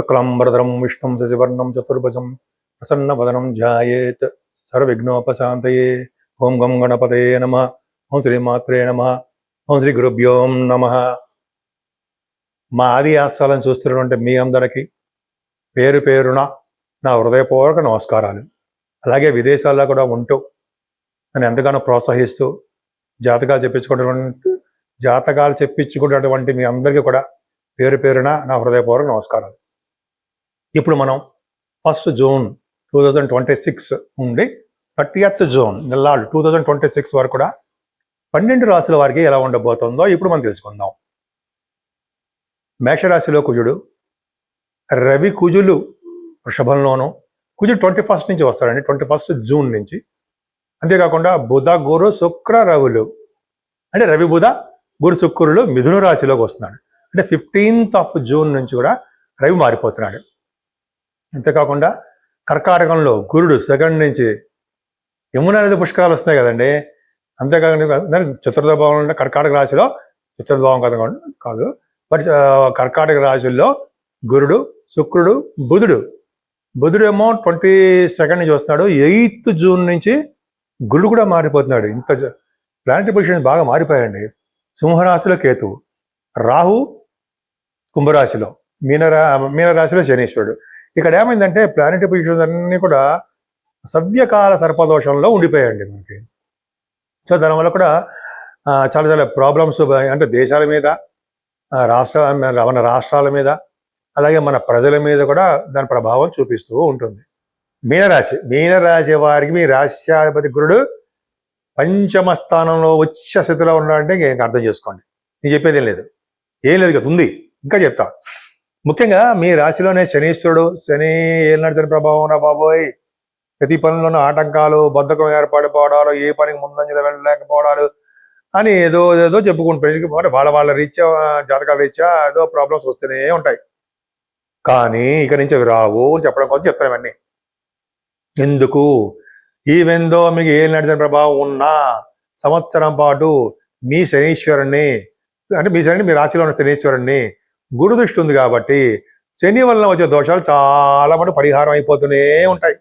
శుక్లాంబరధరం విష్ణుం శశివర్ణం చతుర్భుజం ప్రసన్నవదనం ధ్యాయేత్ సర్వవిఘ్నోపశాంతయే. ఓం గం గణపతయే నమః. ఓం శ్రీమాత్రే నమః. ఓం శ్రీ గురుభ్యో నమః. మా ఆది ఆస్థాలను చూస్తున్నటువంటి మీ అందరికీ పేరు పేరున నా హృదయపూర్వక నమస్కారాలు. అలాగే విదేశాల్లో కూడా ఉంటూ నన్ను ఎంతగానో ప్రోత్సహిస్తూ జాతకాలు చెప్పించుకున్నటువంటి మీ అందరికీ కూడా పేరు పేరున నా హృదయపూర్వక నమస్కారాలు. ఇప్పుడు మనం 1 జూన్ 2026 నుండి 30th జూన్ నెల్లాళ్ళు 2026 వరకు కూడా 12 రాశుల వారికి ఎలా ఉండబోతుందో ఇప్పుడు మనం తెలుసుకుందాం. మేషరాశిలో కుజుడు, రవి కుజులు వృషభంలోను, కుజుడు 21st నుంచి వస్తాడండి, 21st జూన్ నుంచి. అంతేకాకుండా బుధ గురు శుక్ర రవులు అంటే రవి బుధ గురు శుక్రులు మిథున రాశిలోకి వస్తున్నాడు. అంటే 15th జూన్ నుంచి కూడా రవి మారిపోతున్నాడు. అంతేకాకుండా కర్కాటకంలో గురుడు 2nd నుంచి యమున నది పుష్కరాలు వస్తున్నాయి కదండి. అంతేకాకుండా చతుర్థ భావం అంటే కర్కాటక రాశిలో చతుర్థ భావం కాదు, బట్ కర్కాటక రాశుల్లో గురుడు, శుక్రుడు, బుధుడు ఏమో 22nd నుంచి వస్తున్నాడు. 8th జూన్ నుంచి గురుడు కూడా మారిపోతున్నాడు. ఇంత ప్లానెటరీ పొజిషన్స్ బాగా మారిపోయాయండి. సింహరాశిలో కేతువు, రాహు కుంభరాశిలో, మీనరాశిలో శనీశ్వరుడు. ఇక్కడ ఏమైందంటే ప్లానెటరీ పొజిషన్స్ అన్నీ కూడా సవ్యకాల సర్పదోషంలో ఉండిపోయాయండి మనకి. సో దానివల్ల కూడా చాలా ప్రాబ్లమ్స్ అంటే దేశాల మీద, మన రాష్ట్రాల మీద, అలాగే మన ప్రజల మీద కూడా దాని ప్రభావం చూపిస్తూ ఉంటుంది. మీనరాశి వారికి మీ రాశ్యాధిపతి గురుడు 5వ స్థానంలో ఉచ్చ స్థితిలో ఉన్నాడంటే ఇంకా అర్థం చేసుకోండి. నేను చెప్పేది ఏం లేదు కదా, ఉంది, ఇంకా చెప్తా. ముఖ్యంగా మీ రాశిలోనే శని ఏలినాటి ప్రభావం రా బాబోయ్. ప్రతి పనుల్లోనూ ఆటంకాలు, బద్ధకం ఏర్పడిపోవడాలు, ఏ పనికి ముందంజలో వెళ్ళలేకపోవడాలు అని ఏదో చెప్పుకుంటూ వాళ్ళ రీత్యా, జాతకాల రీత్యా ఏదో ప్రాబ్లమ్స్ వస్తూనే ఉంటాయి. కానీ ఇక నుంచి అవి రావు అని చెప్పడం కోసం చెప్తాను ఇవన్నీ. ఎందుకు? ఈవెందో మీకు ఏ నడిచిన ప్రభావం ఉన్నా సంవత్సరం పాటు మీ శనీశ్వరుణ్ణి అంటే మీ రాశిలో ఉన్న శనీశ్వరుణ్ణి గురు దృష్టి ఉంది కాబట్టి శని వలన వచ్చే దోషాలు చాలా మటు పరిహారం అయిపోతూనే ఉంటాయి.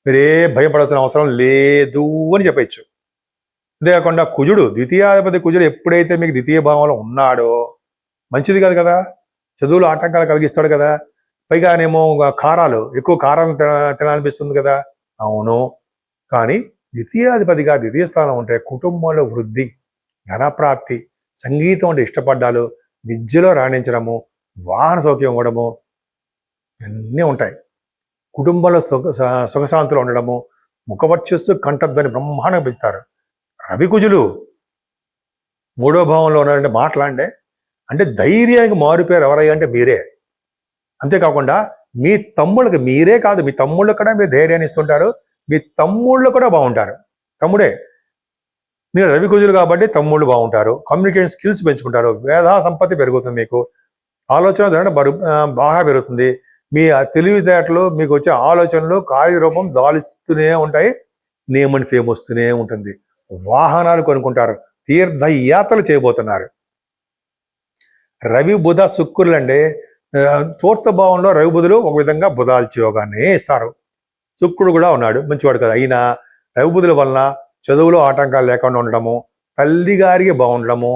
మీరే భయపడాల్సిన అవసరం లేదు అని చెప్పచ్చు. అంతేకాకుండా కుజుడు, ద్వితీయాధిపతి కుజుడు ఎప్పుడైతే మీకు ద్వితీయ భావంలో ఉన్నాడో మంచిది కాదు కదా, చదువులు ఆటంకాలు కలిగిస్తాడు కదా. పైగానేమో ఎక్కువ కారం తినాలనిపిస్తుంది కదా. అవును, కానీ ద్వితీయాధిపతిగా ద్వితీయ స్థానం ఉంటే కుటుంబంలో వృద్ధి, ధనప్రాప్తి, సంగీతం అంటే ఇష్టపడ్డాలు, విద్యలో రాణించడము, వాహన సౌఖ్యం ఇవ్వడము అన్నీ ఉంటాయి. కుటుంబంలో సుఖశాంతులు ఉండడము, ముఖవర్చస్సు, కంఠధ్వని బ్రహ్మాండంగా పెడతారు. రవి కుజులు 3వ భావంలో ఉన్నారంటే మాట్లాడే అంటే ధైర్యానికి మారిపోయారు ఎవరయ్యా అంటే మీరే. అంతేకాకుండా మీ తమ్ముళ్ళకి, మీరే కాదు మీ తమ్ముళ్ళకి కూడా మీరు ధైర్యాన్ని ఇస్తుంటారు. మీ తమ్ముళ్ళు కూడా బాగుంటారు. తమ్ముడే మీరు రవి కుజులు కాబట్టి తమ్ముళ్ళు బాగుంటారు. కమ్యూనికేషన్ స్కిల్స్ పెంచుకుంటారు. మేధా సంపత్తి పెరుగుతుంది. మీకు ఆలోచన ధోరణి బాగా పెరుగుతుంది. మీ తెలివితేటలు, మీకు వచ్చే ఆలోచనలు కార్యరూపం దాల్చుతూనే ఉంటాయి. నేమ్ అండ్ ఫేమ్ వస్తూనే ఉంటుంది. వాహనాలు కొనుక్కుంటారు. తీర్థయాత్రలు చేయబోతున్నారు. రవి బుధ శుక్రులు అంటే 4th భావంలో రవి బుధులు ఒక విధంగా బుధాల్చి యోగాన్ని ఇస్తారు. శుక్రుడు కూడా ఉన్నాడు, మంచివాడు కదా. అయినా రవి బుధుల వలన చదువులో ఆటంకాలు లేకుండా ఉండడము, తల్లి గారికి బాగుండడము,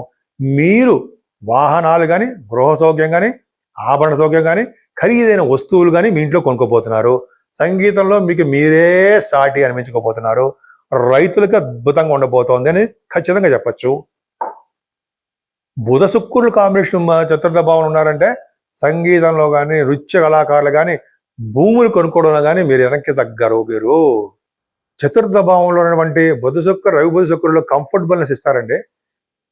మీరు వాహనాలు కానీ, గృహ సౌఖ్యం కానీ, ఆభరణ సౌఖ్యం కానీ, ఖరీదైన వస్తువులు కానీ మీ ఇంట్లో కొనుక్కోపోతున్నారు. సంగీతంలో మీకు మీరే సాటి అనిపించుకోపోతున్నారు. రైతులకు అద్భుతంగా ఉండబోతోంది అని ఖచ్చితంగా చెప్పచ్చు. బుధ శుక్రులు కాంబినేషన్ చతుర్థ భావన ఉన్నారంటే సంగీతంలో కానీ, నృత్య కళాకారులు కానీ, భూములు కొనుక్కోవడంలో కానీ మీరు వెనక్కి తగ్గరు. మీరు చతుర్థ భావంలో ఉన్నటువంటి రవి బుధ శుక్రులు కంఫర్టబుల్నెస్ ఇస్తారండి.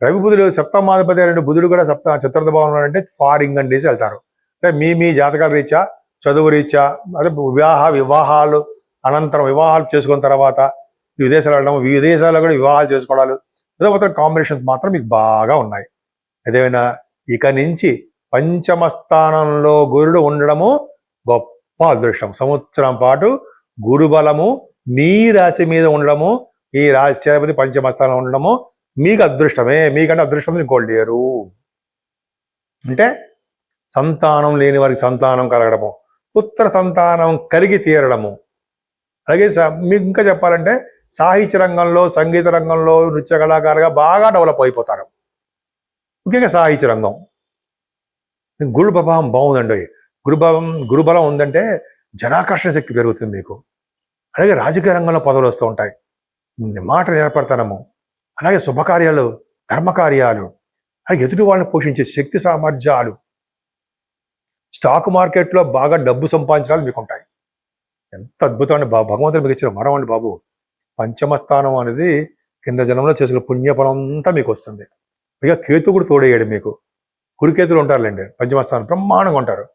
రవి బుధులు సప్తమాధిపతి అయిన బుధుడు కూడా చతుర్థ భావంలో అంటే ఫారింగ్ అండేసి వెళ్తారు. అంటే మీ జాతకాల రీత్యా, చదువు రీత్యా, అదే వివాహాలు అనంతరం వివాహాలు చేసుకున్న తర్వాత విదేశాలు వెళ్ళడం, విదేశాల్లో కూడా వివాహాలు చేసుకోవడాలు, ఏదో మొత్తం కాంబినేషన్స్ మాత్రం మీకు బాగా ఉన్నాయి. ఏదైనా ఇక నుంచి 5వ స్థానంలో గురుడు ఉండడము గొప్ప అదృష్టం. సంవత్సరం పాటు గురుబలము మీ రాశి మీద ఉండడము, ఈ రాశ్యాధిపతి 5వ స్థానంలో ఉండడము మీకు అదృష్టమే. మీకంటే అదృష్టం ఇంకోటి లేరు. అంటే సంతానం లేని వారికి సంతానం కలగడము, పుత్ర సంతానం కలిగి తీరడము. అలాగే మీకు ఇంకా చెప్పాలంటే సాహిత్య రంగంలో, సంగీత రంగంలో నృత్య కళాకారుగా బాగా డెవలప్ అయిపోతారు. ముఖ్యంగా సాహిత్య రంగం. గురు ప్రభావం బాగుందండి. గురుబలం ఉందంటే జనాకర్షణ శక్తి పెరుగుతుంది మీకు. అలాగే రాజకీయ రంగంలో పదవులు వస్తూ ఉంటాయి, మాట ఏర్పడతాము. అలాగే శుభకార్యాలు, ధర్మకార్యాలు, అలాగే ఎదుటి వాళ్ళని పోషించే శక్తి సామర్థ్యాలు, స్టాక్ మార్కెట్లో బాగా డబ్బు సంపాదించాలి మీకు ఉంటాయి. ఎంత అద్భుతమైన భగవంతుడు మీకు ఇచ్చిన వరం అండి బాబు. పంచమ స్థానం అనేది కింద జనంలో చేసుకున్న పుణ్యఫలం అంతా మీకు వస్తుంది. ఇక కేతు కూడా తోడయ్యాడు మీకు. గురుకేతులు ఉంటారులేండి పంచమ స్థానం, బ్రహ్మాండంగా ఉంటారు.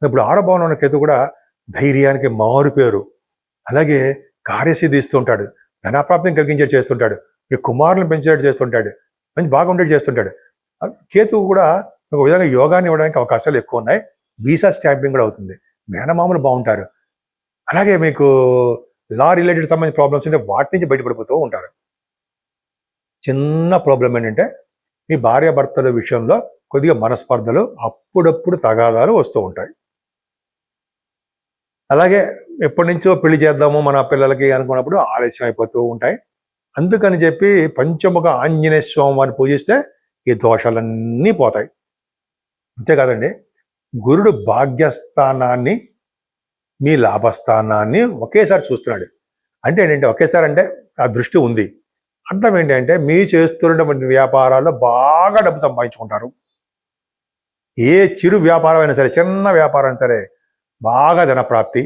ఇప్పుడు ఆడభావన ఉన్న కేతు కూడా ధైర్యానికి మారు పేరు. అలాగే కార్యసిద్ధి ఇస్తూ ఉంటాడు, ధనప్రాప్తిని కలిగించేది చేస్తుంటాడు, మీ కుమారులను పెంచేటట్టు చేస్తుంటాడు, మంచి బాగా ఉండేది చేస్తుంటాడు. కేతువు కూడా ఒక విధంగా యోగాన్ని ఇవ్వడానికి అవకాశాలు ఎక్కువ ఉన్నాయి. వీసా స్టాంపింగ్ కూడా అవుతుంది. మేనమామలు బాగుంటారు. అలాగే మీకు లా రిలేటెడ్ సంబంధించిన ప్రాబ్లమ్స్ ఉంటే వాటి నుంచి బయటపడిపోతూ ఉంటారు. చిన్న ప్రాబ్లం ఏంటంటే మీ భార్యాభర్తల విషయంలో కొద్దిగా మనస్పర్ధలు, అప్పుడప్పుడు తగాదాలు వస్తూ ఉంటాయి. అలాగే ఎప్పటి నుంచో పెళ్లి చేద్దాము మన పిల్లలకి అనుకున్నప్పుడు ఆలస్యం అయిపోతూ ఉంటాయి. అందుకని చెప్పి పంచముఖ ఆంజనేయ స్వామి వారిని పూజిస్తే ఈ దోషాలన్నీ పోతాయి. అంతేకాదండి, గురుడు భాగ్యస్థానాన్ని, మీ లాభస్థానాన్ని ఒకేసారి చూస్తున్నాడు. అంటే ఏంటంటే ఒకేసారి అంటే ఆ దృష్టి ఉంది. అర్థం ఏంటంటే మీ చేస్తున్నటువంటి వ్యాపారాల్లో బాగా డబ్బు సంపాదించుకుంటారు. ఏ చిరు వ్యాపారం అయినా సరే, చిన్న వ్యాపారం అయినా సరే బాగా ధనప్రాప్తి.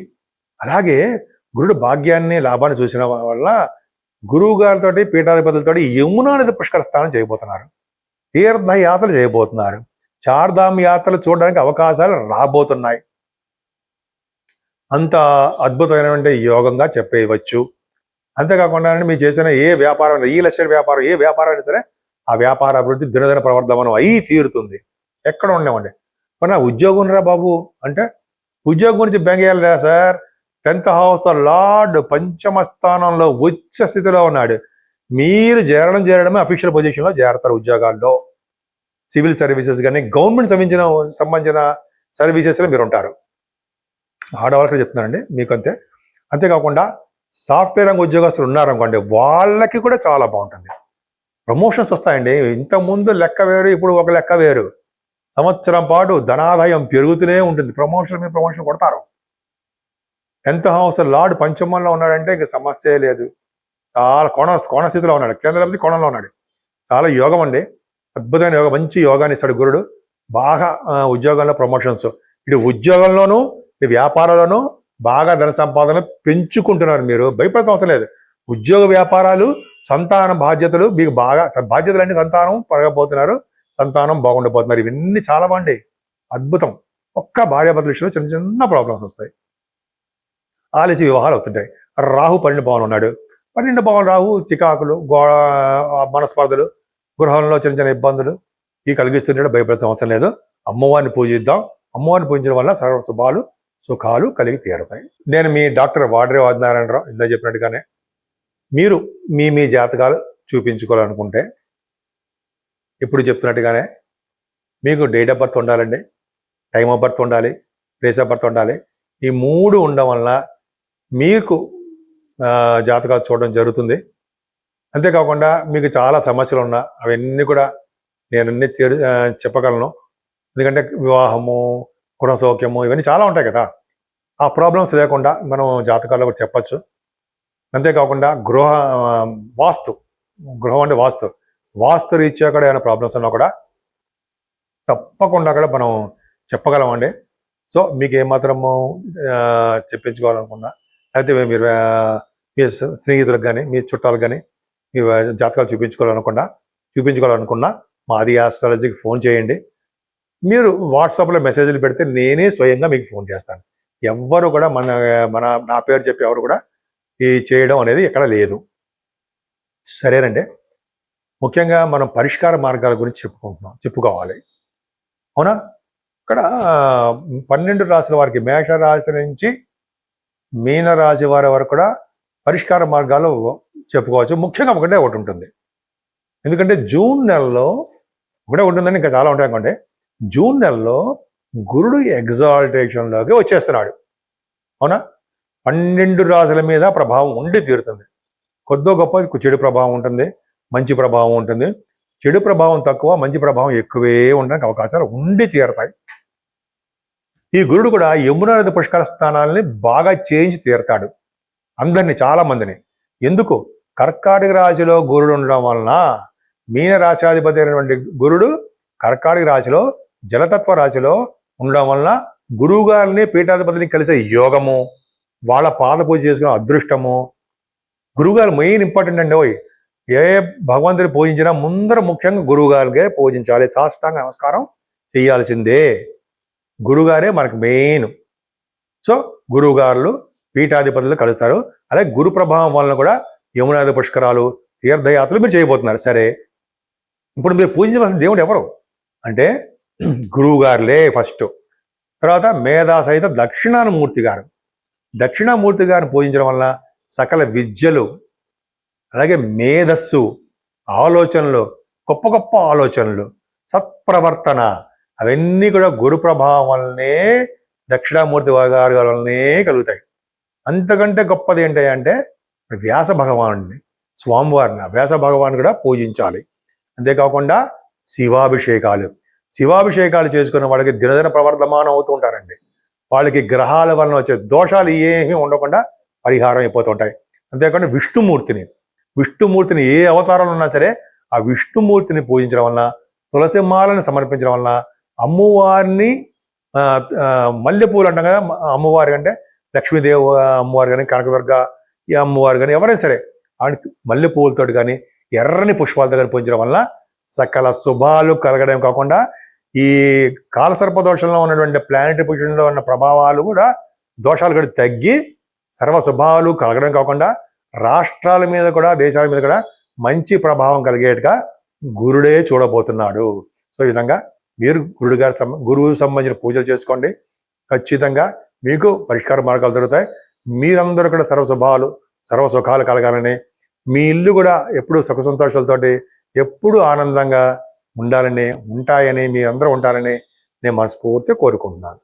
అలాగే గురుడు భాగ్యాన్ని, లాభాన్ని చూసిన వల్ల గురువు గారితో, పీఠాధిపతులతో యమునా నది పుష్కర స్నానం చేయబోతున్నారు, తీర్థయాత్రలు చేయబోతున్నారు, చార్ధామ్ యాత్రలు చూడడానికి అవకాశాలు రాబోతున్నాయి. అంత అద్భుతమైనటువంటి యోగంగా చెప్పేయవచ్చు. అంతేకాకుండా మీరు చేసిన ఏ వ్యాపారం, రియల్ ఎస్టేట్ వ్యాపారం, ఏ వ్యాపారం అయినా సరే ఆ వ్యాపార అభివృద్ధి దినదిన ప్రవర్ధమానం అయి తీరుతుంది. ఎక్కడ ఉండేవండి. మన ఉద్యోగం రా బాబు అంటే ఉద్యోగం గురించి బెంగేయాలి సార్. 10th హౌస్ లార్డ్ పంచమ స్థానంలో ఉచ్చ స్థితిలో ఉన్నాడు. మీరు చేరడమే అఫీషియల్ పొజిషన్లో చేరతారు. ఉద్యోగాల్లో సివిల్ సర్వీసెస్ కానీ గవర్నమెంట్ సంబంధించిన సర్వీసెస్లో మీరు ఉంటారు. ఆడవాళ్ళకి చెప్తున్నానండి మీకు అంతే. అంతేకాకుండా సాఫ్ట్వేర్ రంగ ఉద్యోగస్తులు ఉన్నారనుకోండి, వాళ్ళకి కూడా చాలా బాగుంటుంది. ప్రమోషన్స్ వస్తాయండి. ఇంతకుముందు లెక్క వేరు, ఇప్పుడు ఒక లెక్క వేరు. సంవత్సరం పాటు ధనాదాయం పెరుగుతూనే ఉంటుంది. ప్రమోషన్ మీద ప్రమోషన్ కొడతారు. 10th హౌస్ లార్డ్ పంచమంలో ఉన్నాడంటే ఇంక సమస్య లేదు. చాలా కోణస్థితిలో ఉన్నాడు, కేంద్రంలో కోణంలో ఉన్నాడు. చాలా యోగం అండి, అద్భుతమైన యోగం. మంచి యోగాన్ని ఇస్తాడు గురుడు. బాగా ఉద్యోగంలో ప్రమోషన్స్, ఇటు ఉద్యోగంలోనూ ఇటు వ్యాపారంలోనూ బాగా ధన సంపాదన పెంచుకుంటున్నారు. మీరు భయపడాల్సిన అవసరం లేదు. ఉద్యోగ వ్యాపారాలు, సంతానం బాధ్యతలు మీకు బాగా, బాధ్యతలు అంటే సంతానం పెరగబోతున్నారు, సంతానం బాగుండబోతున్నారు. ఇవన్నీ చాలా బాగుండి అద్భుతం. ఒక్క భార్యాభర్తల విషయంలో చిన్న చిన్న ప్రాబ్లమ్స్ వస్తాయి, ఆలస్య వివాహాలు అవుతుంటాయి. రాహు 12 భావన ఉన్నాడు. 12 భావన రాహు చికాకులు, మనస్పర్ధలు, గృహంలో చిన్న చిన్న ఇబ్బందులు ఇవి కలిగిస్తుంటే భయపడాల్సిన అవసరం లేదు. అమ్మవారిని పూజిద్దాం. అమ్మవారిని పూజించడం వల్ల సర్వ శుభాలు, సుఖాలు కలిగి తీరుతాయి. నేను మీ డాక్టర్ వాడ్రే ఆదినారాయణరావు. ఇందా చెప్పినట్టుగానే మీరు మీ జాతకాలు చూపించుకోవాలనుకుంటే ఇప్పుడు చెప్తున్నట్టుగానే మీకు డేట్ ఆఫ్ బర్త్ ఉండాలండి, టైమ్ ఆఫ్ బర్త్ ఉండాలి, ప్లేస్ ఆఫ్ బర్త్ ఉండాలి. ఈ 3 ఉండడం వలన మీకు జాతకాలు చూడడం జరుగుతుంది. అంతేకాకుండా మీకు చాలా సమస్యలు ఉన్నా అవన్నీ కూడా నేను చెప్పగలను. ఎందుకంటే వివాహము, గుణసౌఖ్యము ఇవన్నీ చాలా ఉంటాయి కదా. ఆ ప్రాబ్లమ్స్ లేకుండా మనం జాతకాల్లో కూడా చెప్పచ్చు. అంతేకాకుండా గృహం అంటే వాస్తు రీత్యా కూడా ఏమైనా ప్రాబ్లమ్స్ ఉన్నా కూడా తప్పకుండా కూడా మనం చెప్పగలమండి. సో మీకు ఏమాత్రము చెప్పించుకోవాలనుకున్నా, అయితే మీరు మీ స్నేహితులకు కానీ, మీ చుట్టాలకు కానీ మీ జాతకాలు చూపించుకోవాలనుకున్నా మా ఆది ఆస్ట్రాలజీకి ఫోన్ చేయండి. మీరు వాట్సాప్లో మెసేజ్లు పెడితే నేనే స్వయంగా మీకు ఫోన్ చేస్తాను. ఎవ్వరు కూడా నా పేరు చెప్పి ఎవరు కూడా ఈ చేయడం అనేది ఎక్కడ లేదు. సరేనండి. ముఖ్యంగా మనం పరిష్కార మార్గాల గురించి చెప్పుకోవాలి. అవునా? ఇక్కడ 12 రాశుల వారికి, మేషరాశి నుంచి మీనరాశి వారి వరకు కూడా పరిష్కార మార్గాలు చెప్పుకోవచ్చు. ముఖ్యంగా ఒకటి ఉంటుంది. ఎందుకంటే జూన్ నెలలో ఒకటే ఉంటుందని ఇంకా చాలా ఉంటాయి అనుకోండి. జూన్ నెలలో గురుడు ఎగ్జాల్టేషన్లోకి వచ్చేస్తున్నాడు. అవునా? 12 రాశుల మీద ప్రభావం ఉండి తీరుతుంది. కొద్దో గొప్ప చెడు ప్రభావం ఉంటుంది, మంచి ప్రభావం ఉంటుంది. చెడు ప్రభావం తక్కువ, మంచి ప్రభావం ఎక్కువే ఉండడానికి అవకాశాలు ఉండి తీరతాయి. ఈ గురుడు కూడా యమునా నది పుష్కర స్థానాలని బాగా చేయించి తీరతాడు అందరినీ, చాలా మందిని. ఎందుకు? కర్కాటక రాశిలో గురుడు ఉండడం వలన, మీన రాశాధిపతి అయినటువంటి గురుడు కర్కాటక రాశిలో జలతత్వ రాశిలో ఉండడం వలన గురువు గారిని పీఠాధిపతిని కలిసే యోగము, వాళ్ళ పాద పూజ చేసుకునే అదృష్టము. గురువుగారు మెయిన్ ఇంపార్టెంట్ అండి. ఏ భగవంతుని పూజించినా ముందర ముఖ్యంగా గురువుగారికే పూజించాలి, సాష్టాంగ నమస్కారం చేయాల్సిందే. గురుగారే మనకు మెయిన్. సో గురువుగారులు పీఠాధిపతులు కలుస్తారు. అలాగే గురు ప్రభావం వలన కూడా యమునాది పుష్కరాలు, తీర్థయాత్రలు మీరు చేయబోతున్నారు. సరే, ఇప్పుడు మీరు పూజించవలసిన దేవుడు ఎవరు అంటే గురువుగారులే ఫస్ట్. తర్వాత మేధా సహిత దక్షిణామూర్తి గారు. దక్షిణామూర్తి గారిని పూజించడం వలన సకల విద్యలు, అలాగే మేధస్సు, ఆలోచనలు, గొప్ప గొప్ప ఆలోచనలు, సత్ప్రవర్తన, అవన్నీ కూడా గురు ప్రభావం వల్లనే, దక్షిణామూర్తి గారి వల్లనే కలుగుతాయి. అంతకంటే గొప్పది ఏంటంటే వ్యాస భగవానుడిని, స్వామివారిని, వ్యాస భగవాన్ కూడా పూజించాలి. అంతేకాకుండా శివాభిషేకాలు చేసుకున్న వాళ్ళకి దినదిన ప్రవర్ధమానం అవుతూ ఉంటారండి. వాళ్ళకి గ్రహాల వలన వచ్చే దోషాలు ఏమీ ఉండకుండా పరిహారం అయిపోతుంటాయి. అంతేకాకుండా విష్ణుమూర్తిని ఏ అవతారంలో ఉన్నా సరే ఆ విష్ణుమూర్తిని పూజించడం వలన, తులసి మాలను సమర్పించడం వలన, అమ్మవారిని మల్లెపూలు అంటాం కదా, అమ్మవారి అంటే లక్ష్మీదేవి అమ్మవారు కానీ, కనకదుర్గ ఈ అమ్మవారు కానీ, ఎవరైనా సరే మల్లెపూలతో కానీ, ఎర్రని పుష్పాలతో కానీ పూజించడం వలన సకల శుభాలు కలగడం కాకుండా, ఈ కాలసర్పదోషంలో ఉన్నటువంటి ప్లానెట్ పొజిషన్లో ఉన్న ప్రభావాలు కూడా, దోషాలు కూడా తగ్గి సర్వ శుభాలు కలగడం కాకుండా రాష్ట్రాల మీద కూడా, దేశాల మీద కూడా మంచి ప్రభావం కలిగేట్టుగా గురుడే చూడబోతున్నాడు. సో ఈ విధంగా మీరు గురువుకు సంబంధించిన పూజలు చేసుకోండి. ఖచ్చితంగా మీకు పరిష్కార మార్గాలు దొరుకుతాయి. మీరందరూ కూడా సర్వ సుఖాలు కలగాలని, మీ ఇల్లు కూడా ఎప్పుడు సుఖ సంతోషాలతోటి ఎప్పుడు ఆనందంగా ఉండాలని, ఉంటాయని, మీ అందరూ ఉంటారని నేను మనస్ఫూర్తిగా కోరుకుంటున్నాను.